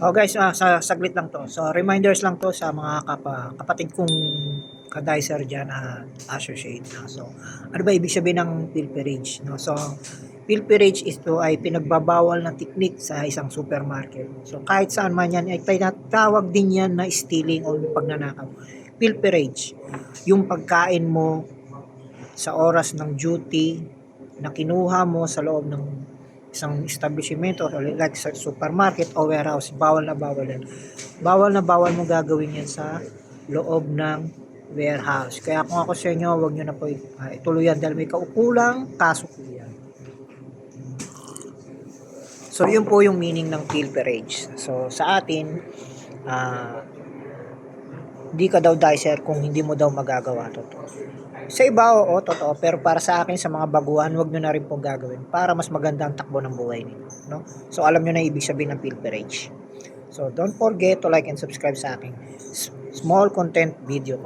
Oh guys, saglit lang to. So reminders lang to sa mga kapatid kong ka-dicer dyan na associate. No? So ano ba ibig sabihin ng pilferage? No? So pilferage is to ay pinagbabawal na teknik sa isang supermarket. So kahit saan man yan ay tinatawag din yan na stealing o pagnanakaw. Pilferage, yung pagkain mo sa oras ng duty na kinuha mo sa loob ng isang establishmento like sa supermarket o warehouse, bawal na bawal yan. Bawal na bawal mo gagawin yan sa loob ng warehouse. Kaya kung ako sa inyo, wag nyo na po ituloy yan dahil may kaukulang kaso po yan. So yun po yung meaning ng pilferage. So sa atin, di ka daw dicer kung hindi mo daw magagawa totoo. Sa iba, oo, totoo. Pero para sa akin, sa mga baguhan, wag nyo na rin pong gagawin para mas maganda ang takbo ng buhay ninyo. No? So, alam nyo na ibig sabihin ng pilferage. So, don't forget to like and subscribe sa aking small content video.